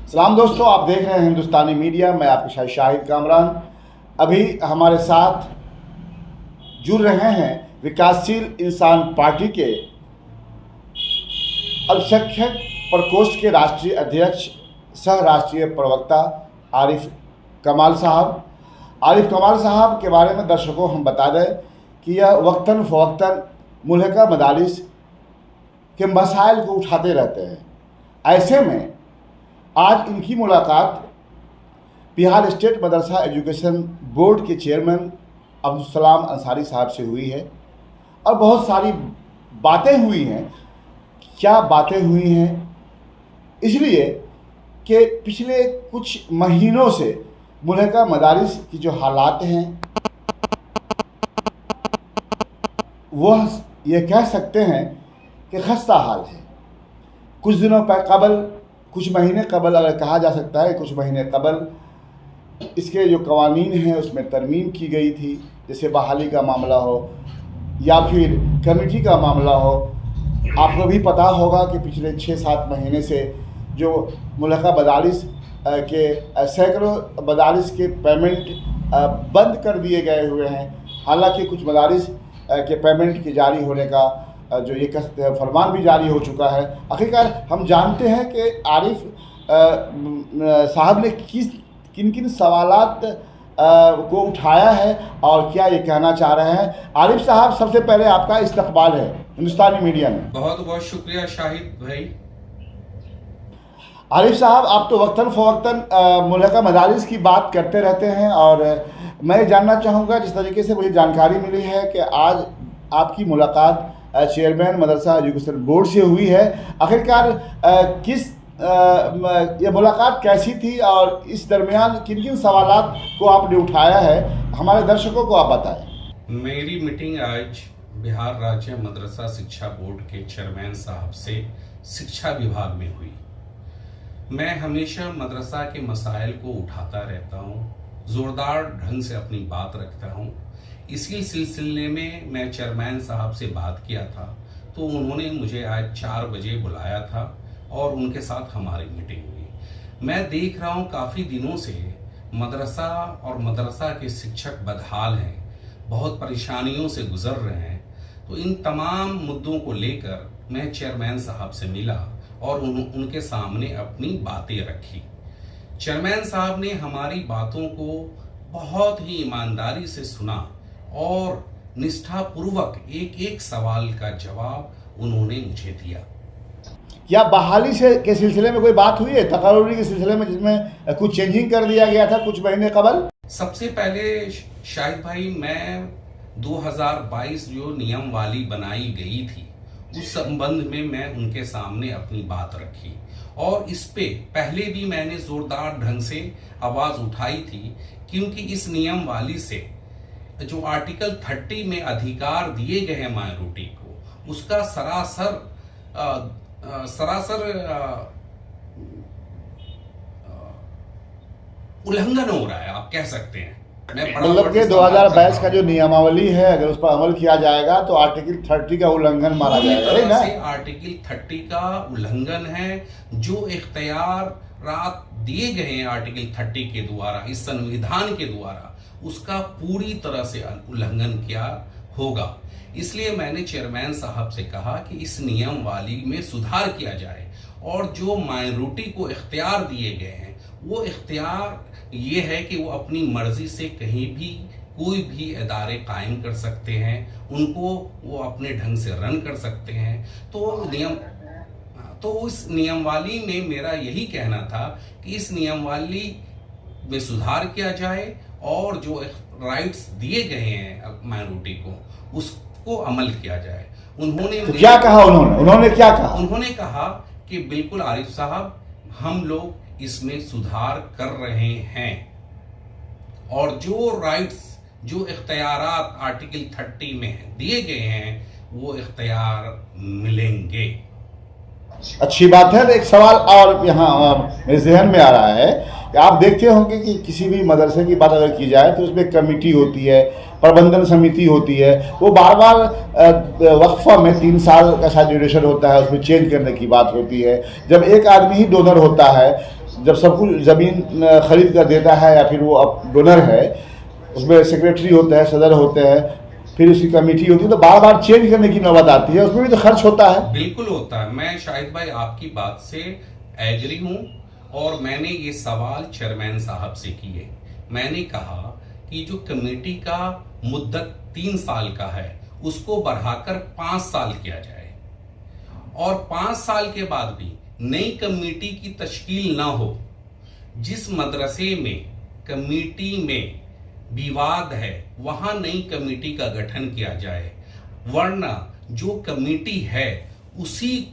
सलाम दोस्तों, आप देख रहे हैं हिंदुस्तानी मीडिया। मैं आपके साथ शाहिद कामरान। अभी हमारे साथ जुड़ रहे हैं विकासशील इंसान पार्टी के अल्पसंख्यक प्रकोष्ठ के राष्ट्रीय अध्यक्ष सह राष्ट्रीय प्रवक्ता आरिफ कमाल साहब। आरिफ कमाल साहब के बारे में दर्शकों हम बता दें कि यह वक्तन फ़वक्तन मुल्हका मदारिस के मसाइल को उठाते रहते हैं। ऐसे में आज इनकी मुलाकात बिहार स्टेट मदरसा एजुकेशन बोर्ड के चेयरमैन अब्दुल सलाम अंसारी साहब से हुई है और बहुत सारी बातें हुई हैं। क्या बातें हुई हैं? इसलिए कि पिछले कुछ महीनों से मुल्हका मदारिस की जो हालात हैं वह ये कह सकते हैं कि खस्ता हाल है। कुछ दिनों कुछ महीने कबल अगर कहा जा सकता है, कुछ महीने कबल इसके जो कवानीन हैं उसमें तरमीम की गई थी, जैसे बहाली का मामला हो या फिर कमेटी का मामला हो। आपको भी पता होगा कि पिछले 6-7 महीने से जो मुल्हका मदारिस के सैकड़ों मदारिस के पेमेंट बंद कर दिए गए हुए हैं। हालांकि कुछ मदारिस के पेमेंट के जारी होने का जो ये फरमान भी जारी हो चुका है। आखिरकार हम जानते हैं कि आरिफ साहब ने किन किन सवालात को उठाया है और क्या ये कहना चाह रहे हैं। आरिफ साहब, सबसे पहले आपका इस्तकबाल है हिंदुस्तानी मीडिया में। बहुत बहुत शुक्रिया शाहिद भाई। आरिफ साहब, आप तो वक्तन फ़वक्तन मुल्हका मदारिस की बात करते रहते हैं और मैं जानना चाहूँगा, जिस तरीके से मुझे जानकारी मिली है कि आज आपकी मुलाकात चेयरमैन मदरसा एजुकेशन बोर्ड से हुई है। आखिरकार ये मुलाकात कैसी थी और इस दरमियान किन किन सवालात को आपने उठाया है, हमारे दर्शकों को आप बताएं। मेरी मीटिंग आज बिहार राज्य मदरसा शिक्षा बोर्ड के चेयरमैन साहब से शिक्षा विभाग में हुई। मैं हमेशा मदरसा के मसाइल को उठाता रहता हूँ, जोरदार ढंग से अपनी बात रखता हूँ। इसी सिलसिले में मैं चेयरमैन साहब से बात किया था तो उन्होंने मुझे आज 4 बजे बुलाया था और उनके साथ हमारी मीटिंग हुई। मैं देख रहा हूँ काफ़ी दिनों से मदरसा और मदरसा के शिक्षक बदहाल हैं, बहुत परेशानियों से गुजर रहे हैं। तो इन तमाम मुद्दों को लेकर मैं चेयरमैन साहब से मिला और उनके सामने अपनी बातें रखी। चेयरमैन साहब ने हमारी बातों को बहुत ही ईमानदारी से सुना और निष्ठापूर्वक एक सवाल का जवाब उन्होंने मुझे दिया। क्या बहाली के सिलसिले में कोई बात हुई है, तकर्री के सिलसिले में, जिसमें कुछ चेंजिंग कर दिया गया था कुछ महीने कबल? सबसे पहले शाहिद भाई, मैं 2022 जो नियम वाली बनाई गई थी उस संबंध में मैं उनके सामने अपनी बात रखी और इस पे पहले भी मैंने जोरदार ढंग से आवाज उठाई थी, क्योंकि इस नियम वाली से जो आर्टिकल 30 में अधिकार दिए गए हैं माइनॉरिटी को, उसका सरासर उल्लंघन हो रहा है, आप कह सकते हैं। मतलब कि 2022 का जो नियमावली है अगर उस पर अमल किया जाएगा तो आर्टिकल 30 का उल्लंघन माना जाएगा। आर्टिकल 30 का उल्लंघन है। जो इख्तियारात दिए गए हैं आर्टिकल 30 के द्वारा, इस संविधान के द्वारा, उसका पूरी तरह से उल्लंघन किया होगा। इसलिए मैंने चेयरमैन साहब से कहा कि इस नियम वाली में सुधार किया जाए और जो माइनॉरिटी को इख्तियार दिए गए हैं वो इख्तियार ये है कि वो अपनी मर्जी से कहीं भी कोई भी इदारे कायम कर सकते हैं, उनको वो अपने ढंग से रन कर सकते हैं। तो इस नियमवाली में मेरा यही कहना था कि इस नियमवाली में सुधार किया जाए और जो राइट्स दिए गए हैं माइनॉरिटी को उसको अमल किया जाए। उन्होंने तो क्या कहा? उन्होंने क्या कहा? उन्होंने कहा कि बिल्कुल आरिफ साहब, हम लोग इसमें सुधार कर रहे हैं और जो राइट्स, जो इख्तियारात आर्टिकल 30 में दिए गए हैं वो इख्तियार मिलेंगे। अच्छी बात है। एक सवाल और यहाँ मेरे जहन में आ रहा है कि आप देखते होंगे कि किसी भी मदरसे की बात अगर की जाए तो उसमें कमेटी होती है, प्रबंधन समिति होती है, वो बार बार वक्फा में 3 साल का शायद ड्यूरेशन होता है, उसमें चेंज करने की बात होती है। जब एक आदमी ही डोनर होता है, जब सब कुछ ज़मीन खरीद कर देता है या फिर वो अब डोनर है, उसमें सेक्रेटरी होता है, सदर होते हैं, फिर उसकी कमेटी होती है, तो बार बार चेंज करने की नौबत आती है, उसमें भी तो खर्च होता है। बिल्कुल होता है। मैं शाहिद भाई आपकी बात से एग्री हूं और मैंने ये सवाल चेयरमैन साहब से किए। मैंने कहा कि जो कमेटी का मुद्दत 3 साल का है उसको बढ़ाकर 5 साल किया जाए और 5 साल के बाद भी नई कमेटी की तश्कील ना हो। जिस मदरसे में कमेटी में विवाद है वहां नई कमेटी का गठन किया जाए, वरना जो कमेटी है उसी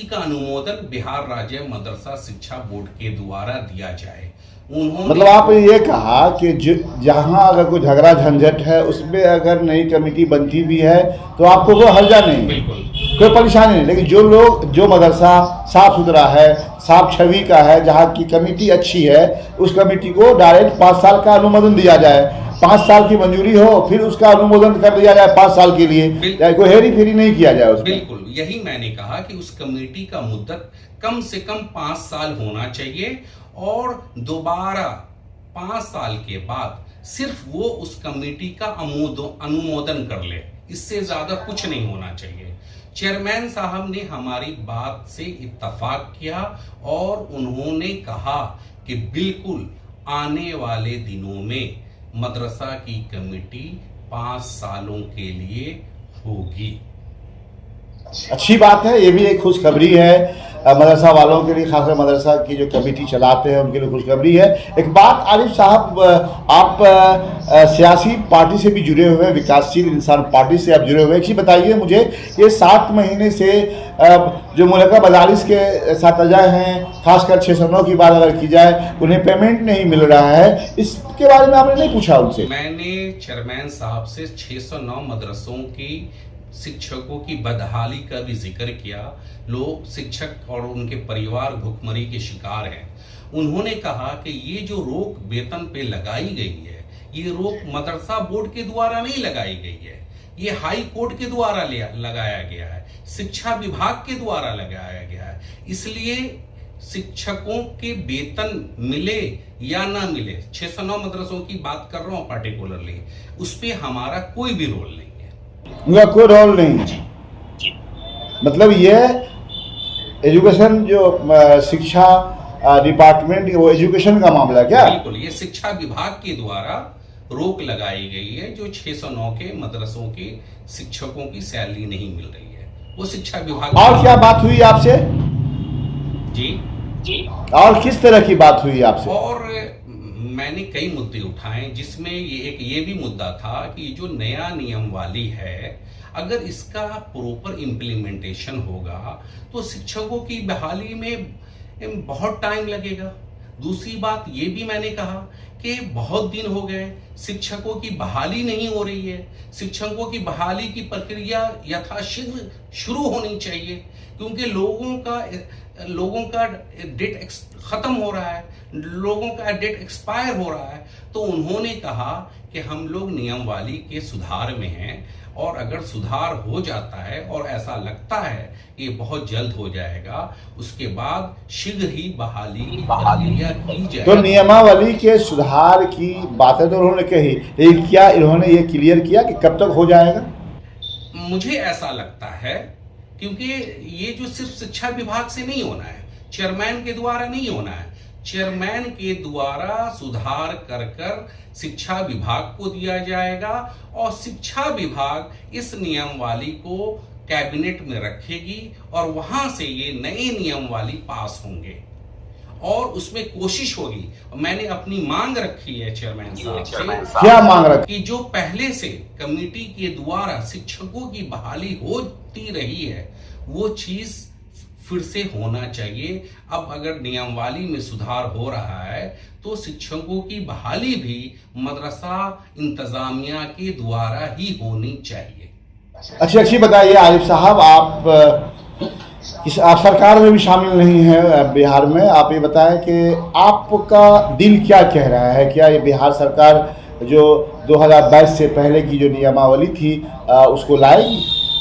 का अनुमोदन बिहार राज्य मदरसा शिक्षा बोर्ड के द्वारा दिया जाए। उन्होंने मतलब आप ये कहा कि जहां अगर कोई झगड़ा झंझट है उसमें अगर नई कमेटी बनती भी है तो आपको कोई हर्जा नहीं, बिल्कुल कोई परेशानी नहीं, लेकिन जो मदरसा साफ सुथरा है, साफ छवि का है, जहाँ की कमेटी अच्छी है, उस कमेटी को डायरेक्ट 5 साल का अनुमोदन दिया जाए, 5 साल की मंजूरी हो, फिर उसका अनुमोदन कर दिया जाए 5 साल के लिए, कोई हेरी फेरी नहीं किया जाए उसमें। बिल्कुल यही मैंने कहा कि उस कमेटी का मुद्दत कम से कम 5 साल होना चाहिए और दोबारा 5 साल के बाद सिर्फ वो उस कमेटी का अनुमोदन कर ले, इससे ज्यादा कुछ नहीं होना चाहिए। चेयरमैन साहब ने हमारी बात से इत्तफाक किया और उन्होंने कहा कि बिल्कुल आने वाले दिनों में मदरसा की कमेटी 5 सालों के लिए होगी। अच्छी बात है, ये भी एक खुशखबरी है मदरसा वालों के लिए, खासकर मदरसा की जो कमेटी चलाते हैं उनके लिए खुशखबरी है। एक बात आरिफ साहब, आप सियासी पार्टी से भी जुड़े हुए हैं, विकासशील इंसान पार्टी से आप जुड़े हुए हैं, एक चीज़ बताइए मुझे, ये 7 महीने से जो मुल्का मदारिस के साथीजा हैं, खासकर 609 की बात अगर की जाए, उन्हें पेमेंट नहीं मिल रहा है, इसके बारे में आपने नहीं पूछा उनसे? मैंने चेयरमैन साहब से 609 मदरसों की शिक्षकों की बदहाली का भी जिक्र किया। लोग शिक्षक और उनके परिवार भुखमरी के शिकार हैं। उन्होंने कहा कि ये जो रोक वेतन पे लगाई गई है, ये रोक मदरसा बोर्ड के द्वारा नहीं लगाई गई है, ये हाई कोर्ट के द्वारा लगाया गया है, शिक्षा विभाग के द्वारा लगाया गया है। इसलिए शिक्षकों के वेतन मिले या ना मिले, 609 मदरसों की बात कर रहा हूं पर्टिकुलरली, उस पर हमारा कोई भी रोल नहीं है, उनका कोई रोल नहीं। मतलब ये एजुकेशन जो शिक्षा डिपार्टमेंट, वो एजुकेशन का मामला क्या? बिल्कुल, ये शिक्षा विभाग के द्वारा रोक लगाई गई है। जो 609 के मदरसों के शिक्षकों की सैलरी नहीं मिल रही है, वो शिक्षा विभाग। और क्या बात हुई आपसे? जी, और किस तरह की बात हुई आपसे? और मैंने कई मुद्दे उठाए, जिसमें ये भी मुद्दा था कि जो नया नियमावली है, अगर इसका प्रॉपर इम्प्लीमेंटेशन होगा तो शिक्षकों की बहाली में बहुत टाइम लगेगा। दूसरी बात ये भी मैंने कहा कि बहुत दिन हो गए शिक्षकों की बहाली नहीं हो रही है। शिक्षकों की बहाली की प्रक्रिया यथाशीघ्र शुरू होनी चाहिए, क्योंकि लोगों का डेट खत्म हो रहा है, लोगों का डेट एक्सपायर हो रहा है। तो उन्होंने कहा कि हम लोग नियमावली के सुधार में हैं और अगर सुधार हो जाता है और ऐसा लगता है कि ये बहुत जल्द हो जाएगा, उसके बाद शीघ्र ही बहाली की प्रक्रिया की जाएगी। तो नियमावली के सुधार की बातें तो उन्होंने कही, लेकिन क्या इन्होंने ये क्लियर किया कि कब तक हो जाएगा? मुझे ऐसा लगता है, क्योंकि ये जो सिर्फ शिक्षा विभाग से नहीं होना है, चेयरमैन के द्वारा नहीं होना है, चेयरमैन के द्वारा सुधार कर शिक्षा विभाग को दिया जाएगा और शिक्षा विभाग इस नियमावली को कैबिनेट में रखेगी और वहां से ये नए नियमावली पास होंगे और उसमें कोशिश होगी। मैंने अपनी मांग रखी है चेयरमैन साहब से। क्या मांग रखी? कि जो पहले से कमेटी के द्वारा शिक्षकों की बहाली होती रही है, वो चीज फिर से होना चाहिए। अब अगर नियमावली में सुधार हो रहा है तो शिक्षकों की बहाली भी मदरसा इंतजामिया के द्वारा ही होनी चाहिए। अच्छी बताइए आरिफ साहब, आप सरकार में भी शामिल नहीं है बिहार में, आप ये बताएं कि आपका दिल क्या कह रहा है? क्या ये बिहार सरकार जो 2022 से पहले की जो नियमावली थी उसको लाएगी?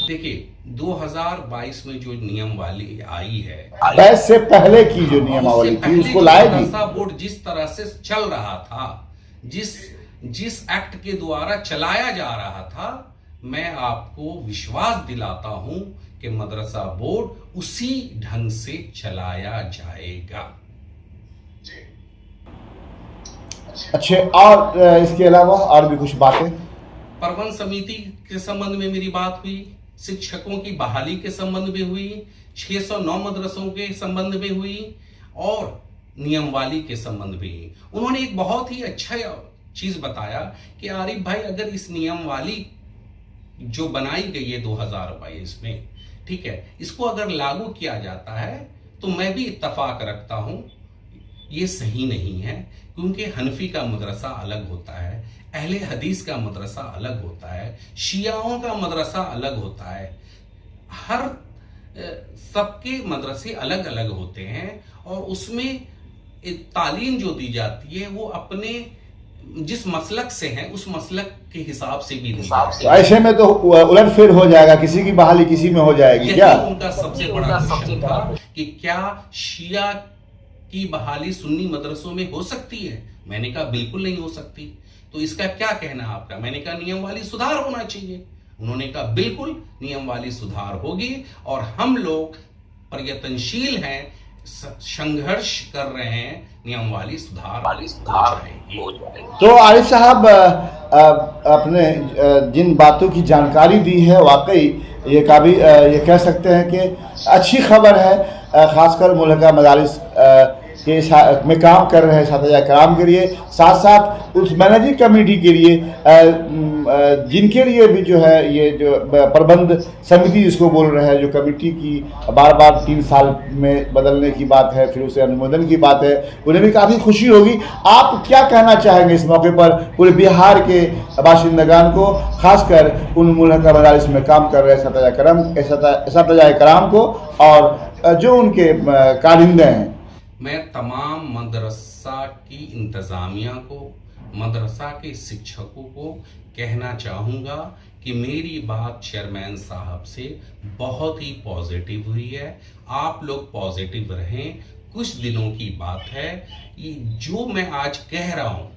देखिए, 2022 में जो नियमावली आई है, बैच से पहले की जो नियमावली थी उसको लाएगी। मदरसा बोर्ड जिस तरह से चल रहा था, जिस एक्ट के द्वारा चलाया जा रहा था, मैं आपको विश्वास दिलाता हूं कि मदरसा बोर्ड उसी ढंग से चलाया जाएगा। अच्छे, और इसके अलावा और भी कुछ बातें? प्रबंध समिति के संबंध में मेरी बात हुई, शिक्षकों की बहाली के संबंध में हुई, 609 मदरसों के संबंध में हुई और नियमावली के संबंध में हुई। उन्होंने एक बहुत ही अच्छा चीज बताया कि आरिफ भाई, अगर इस नियमावली जो बनाई गई है 2022 में, ठीक है, इसको अगर लागू किया जाता है तो मैं भी इत्तफाक रखता हूं ये सही नहीं है, क्योंकि हनफी का मदरसा अलग होता है, अहले हदीस का मदरसा अलग होता है, शियाओं का मदरसा अलग होता है। हर सबके मदरसे अलग अलग होते हैं और उसमें तालीम जो दी जाती है वो अपने जिस मसलक से है उस मसलक के हिसाब से भी दी जाती है। ऐसे में तो उलटफेर हो जाएगा, किसी की बहाली किसी में हो जाएगी। क्या उनका सबसे बड़ा क्वेश्चन था कि क्या शिया की बहाली सुन्नी मदरसों में हो सकती है? मैंने कहा बिल्कुल नहीं हो सकती। तो इसका क्या कहना है आपका? मैंने कहा नियमवाली सुधार होना चाहिए। उन्होंने कहा बिल्कुल नियमवाली सुधार होगी और हम लोग प्रयत्नशील हैं, संघर्ष कर रहे हैं, नियमवाली सुधार हो जाएगी। तो आरिफ साहब, अपने जिन बातों की जानकारी दी है, वाकई ये ये कह सकते हैं कि अच्छी खबर है, खासकर मुल्का मदारिस के में काम कर रहे साथीज़ा कराम के लिए, साथ साथ उस मैनेजिंग कमेटी के लिए जिनके लिए भी जो है ये जो प्रबंध समिति जिसको बोल रहे हैं, जो कमेटी की बार बार 3 साल में बदलने की बात है, फिर उसे अनुमोदन की बात है, उन्हें भी काफ़ी खुशी होगी। आप क्या कहना चाहेंगे इस मौके पर पूरे बिहार के बाशिंदगान को, खासकर उन मुल्का मदारिस में काम कर रहे साथीज़ा कराम को और जो उनके कारिंदे हैं? मैं तमाम मदरसा की इंतज़ामिया को, मदरसा के शिक्षकों को कहना चाहूँगा कि मेरी बात चेयरमैन साहब से बहुत ही पॉजिटिव हुई है। आप लोग पॉजिटिव रहें, कुछ दिनों की बात है। जो मैं आज कह रहा हूँ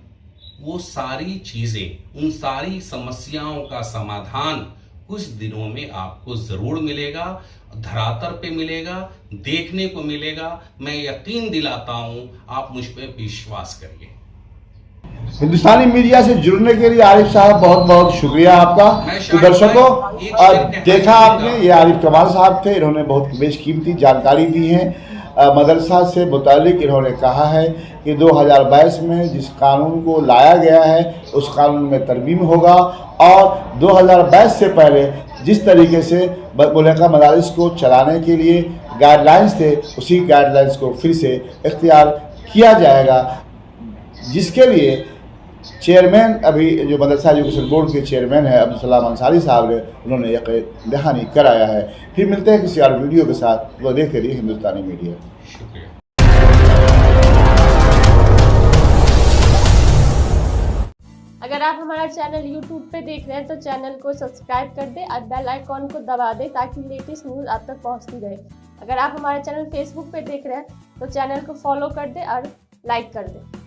वो सारी चीज़ें, उन सारी समस्याओं का समाधान कुछ दिनों में आपको ज़रूर मिलेगा, धरातल पे मिलेगा, देखने को मिलेगा। मैं यकीन दिलाता हूं, आप मुझ पे विश्वास करिए। हिंदुस्तानी मीडिया से जुड़ने के लिए आरिफ साहब बहुत बहुत शुक्रिया आपका। तो दर्शकों, देखा आपने, ये आरिफ कमाल साहब थे, इन्होंने बहुत बेशकीमती जानकारी दी है। मदरसा से मुतालिक इन्होंने कहा है कि 2022 में जिस कानून को लाया गया है उस कानून में तरमीम होगा और 2022 से पहले जिस तरीके से मुल्का मदारिस को चलाने के लिए गाइडलाइंस थे, उसी गाइडलाइंस को फिर से इख्तियार किया जाएगा, जिसके लिए चेयरमैन, अभी जो मदरसा एजुकेशन बोर्ड के चेयरमैन है अब्दुल सलाम अंसारी साहब ने, उन्होंने यकीन दहानी कराया है। फिर मिलते हैं किसी और वीडियो के साथ, वो देखते रहिए हिंदुस्तानी मीडिया। शुक्रिया। अगर आप हमारा चैनल YouTube पे देख रहे हैं तो चैनल को सब्सक्राइब कर दें और बेल आइकॉन को दबा दें ताकि लेटेस्ट न्यूज़ आप तक पहुंचती रहे। अगर आप हमारा चैनल Facebook पे देख रहे हैं तो चैनल को फॉलो कर दें और लाइक कर दें।